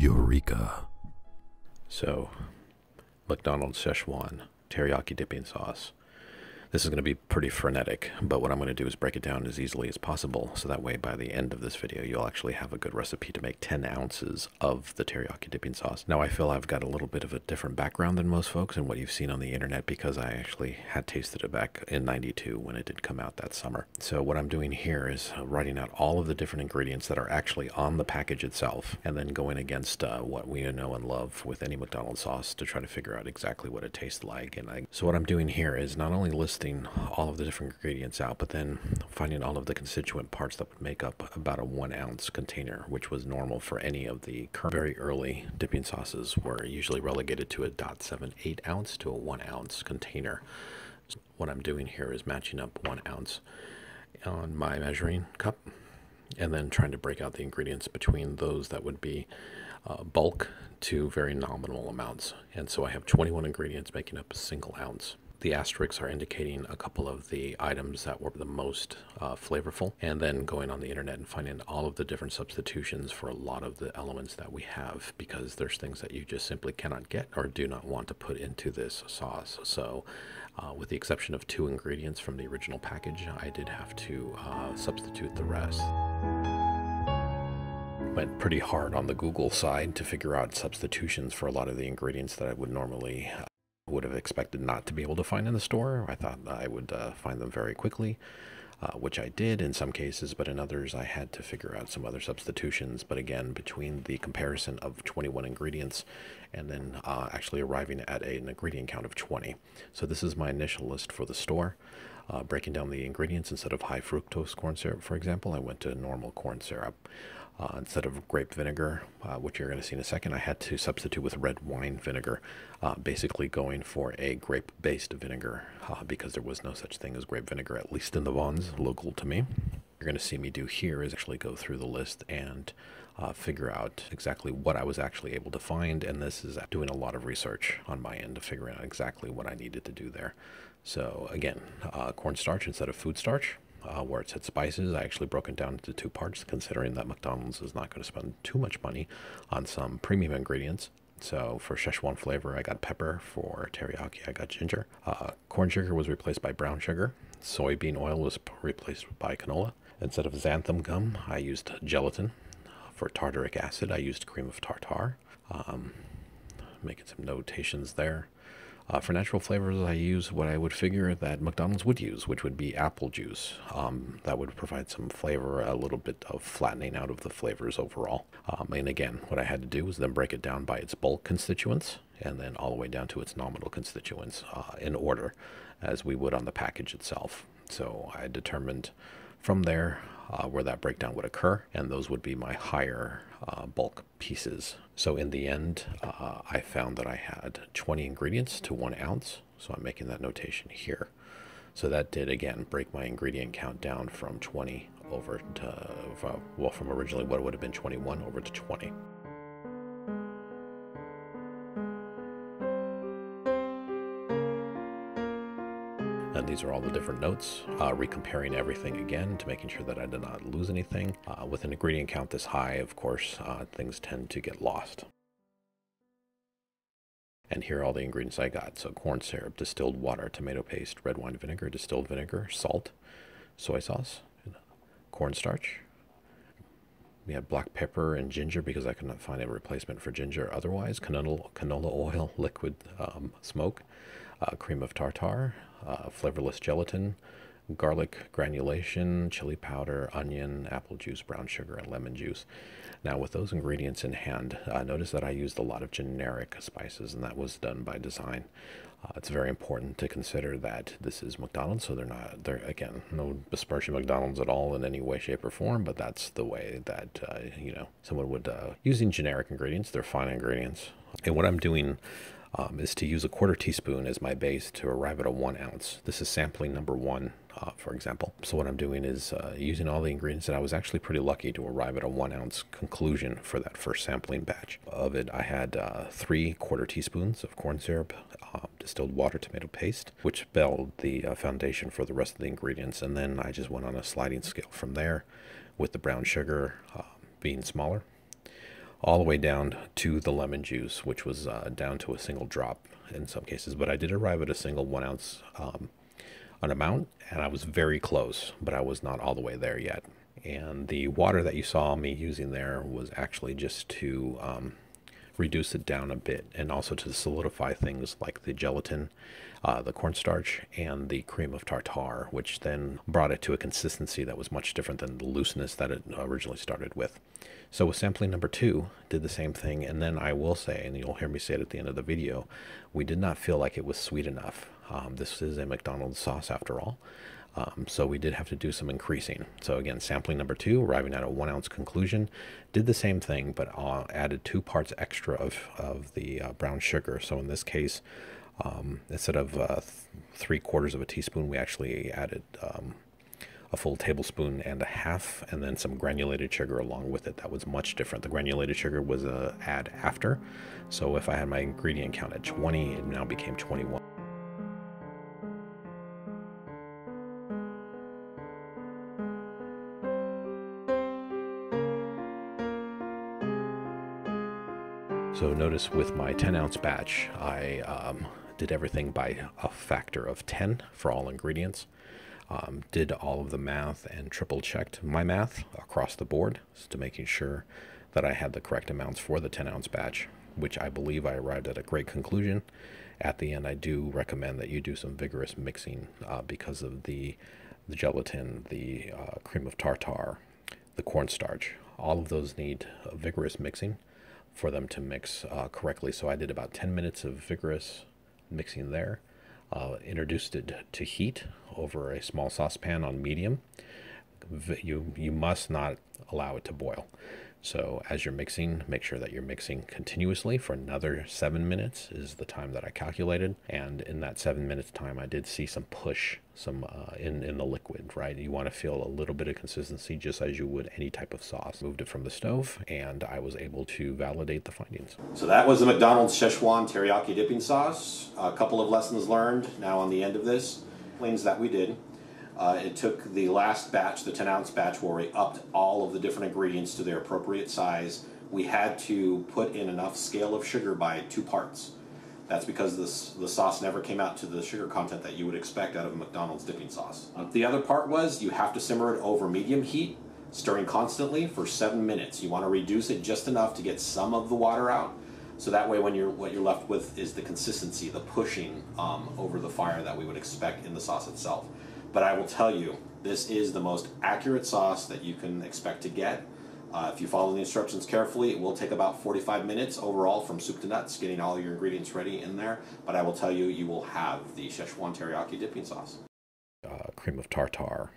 Eureka. So, McDonald's Szechuan Teriyaki dipping sauce. This is going to be pretty frenetic, but what I'm going to do is break it down as easily as possible, so that way by the end of this video you'll actually have a good recipe to make 10 ounces of the teriyaki dipping sauce. Now I feel I've got a little bit of a different background than most folks and what you've seen on the internet, because I actually had tasted it back in '92 when it did come out that summer. So what I'm doing here is writing out all of the different ingredients that are actually on the package itself, and then going against what we know and love with any McDonald's sauce to try to figure out exactly what it tastes like. So what I'm doing here is not only listing all of the different ingredients out, but then finding all of the constituent parts that would make up about a 1 ounce container, which was normal for any of the current very early dipping sauces, were usually relegated to a 0.78 ounce to a 1 ounce container. So what I'm doing here is matching up 1 ounce on my measuring cup and then trying to break out the ingredients between those that would be bulk to very nominal amounts. And so I have 21 ingredients making up a single ounce. The asterisks are indicating a couple of the items that were the most flavorful, and then going on the internet and finding all of the different substitutions for a lot of the elements that we have, because there's things that you just simply cannot get or do not want to put into this sauce. So with the exception of 2 ingredients from the original package, I did have to substitute the rest. Went pretty hard on the Google side to figure out substitutions for a lot of the ingredients that I would normally would have expected not to be able to find in the store. I thought I would find them very quickly, which I did in some cases, but in others I had to figure out some other substitutions. But again, between the comparison of 21 ingredients and then actually arriving at an ingredient count of 20. So this is my initial list for the store. Breaking down the ingredients, instead of high fructose corn syrup, for example, I went to normal corn syrup. Instead of grape vinegar, which you're going to see in a second, I had to substitute with red wine vinegar, basically going for a grape-based vinegar, because there was no such thing as grape vinegar, at least in the Vons, local to me. What you're going to see me do here is actually go through the list and figure out exactly what I was actually able to find, and this is doing a lot of research on my end to figure out exactly what I needed to do there. So again, cornstarch instead of food starch. Where it said spices, I actually broke it down into 2 parts, considering that McDonald's is not going to spend too much money on some premium ingredients. So for Szechuan flavor, I got pepper. For teriyaki, I got ginger. Corn sugar was replaced by brown sugar. Soybean oil was replaced by canola. Instead of xanthan gum, I used gelatin. For tartaric acid, I used cream of tartar. Making some notations there. For natural flavors, I use what I would figure that McDonald's would use, which would be apple juice. That would provide some flavor, a little bit of flattening out of the flavors overall. And again, what I had to do was then break it down by its bulk constituents, and then all the way down to its nominal constituents in order, as we would on the package itself. So I determined from there where that breakdown would occur, and those would be my higher bulk pieces. So in the end, I found that I had 20 ingredients to 1 ounce, so I'm making that notation here. So that did, again, break my ingredient count down from 20 over to, well, from originally what would have been 21 over to 20. And these are all the different notes, recomparing everything again to making sure that I did not lose anything. With an ingredient count this high, of course, things tend to get lost. And here are all the ingredients I got. So corn syrup, distilled water, tomato paste, red wine vinegar, distilled vinegar, salt, soy sauce, cornstarch. We had black pepper and ginger because I could not find a replacement for ginger otherwise. Canola oil, liquid smoke, cream of tartar, flavorless gelatin, garlic granulation, chili powder, onion, apple juice, brown sugar, and lemon juice. Now with those ingredients in hand, notice that I used a lot of generic spices, and that was done by design. It's very important to consider that this is McDonald's, so they're again, no besmirching McDonald's at all in any way, shape, or form, but that's the way that, someone would, using generic ingredients, they're fine ingredients. And what I'm doing is to use a 1/4 teaspoon as my base to arrive at a 1 ounce. This is sampling number 1, for example. So what I'm doing is using all the ingredients, and I was actually pretty lucky to arrive at a 1 ounce conclusion for that first sampling batch of it. I had 3/4 teaspoons of corn syrup, distilled water, tomato paste, which spelled the foundation for the rest of the ingredients. And then I just went on a sliding scale from there, with the brown sugar being smaller. all the way down to the lemon juice, which was down to a single drop in some cases. But I did arrive at a single 1 ounce an amount, and I was very close, but I was not all the way there yet. And the water that you saw me using there was actually just to reduce it down a bit, and also to solidify things like the gelatin, the cornstarch, and the cream of tartar, which then brought it to a consistency that was much different than the looseness that it originally started with. So with sampling number 2, did the same thing, and then I will say, and you'll hear me say it at the end of the video, we did not feel like it was sweet enough. This is a McDonald's sauce after all. So we did have to do some increasing. So again, sampling number 2, arriving at a 1 ounce conclusion, did the same thing, but added 2 parts extra of the brown sugar. So in this case, instead of 3/4 of a teaspoon, we actually added a full tablespoon and a half, and then some granulated sugar along with it. That was much different. The granulated sugar was a add after. So if I had my ingredient count at 20, it now became 21. So notice with my 10-ounce batch, I did everything by a factor of 10 for all ingredients. Did all of the math and triple checked my math across the board to making sure that I had the correct amounts for the 10-ounce batch, which I believe I arrived at a great conclusion. At the end, I do recommend that you do some vigorous mixing because of the gelatin, the cream of tartar, the cornstarch. All of those need vigorous mixing for them to mix correctly. So I did about 10 minutes of vigorous mixing there. Introduced it to heat over a small saucepan on medium. You must not allow it to boil. So as you're mixing, make sure that you're mixing continuously for another 7 minutes is the time that I calculated. And in that 7 minutes time, I did see some push, some in the liquid, right? You want to feel a little bit of consistency just as you would any type of sauce. Moved it from the stove, and I was able to validate the findings. So that was the McDonald's Szechuan Teriyaki dipping sauce. A couple of lessons learned now on the end of this. Things that we did. It took the last batch, the 10-ounce batch, where we upped all of the different ingredients to their appropriate size. We had to put in enough scale of sugar by 2 parts. That's because the sauce never came out to the sugar content that you would expect out of a McDonald's dipping sauce. The other part was you have to simmer it over medium heat, stirring constantly for 7 minutes. You want to reduce it just enough to get some of the water out. So that way what you're left with is the consistency, the pushing over the fire that we would expect in the sauce itself. But I will tell you, this is the most accurate sauce that you can expect to get. If you follow the instructions carefully, it will take about 45 minutes overall from soup to nuts, getting all your ingredients ready in there. But I will tell you, you will have the Szechuan Teriyaki dipping sauce. Cream of tartar,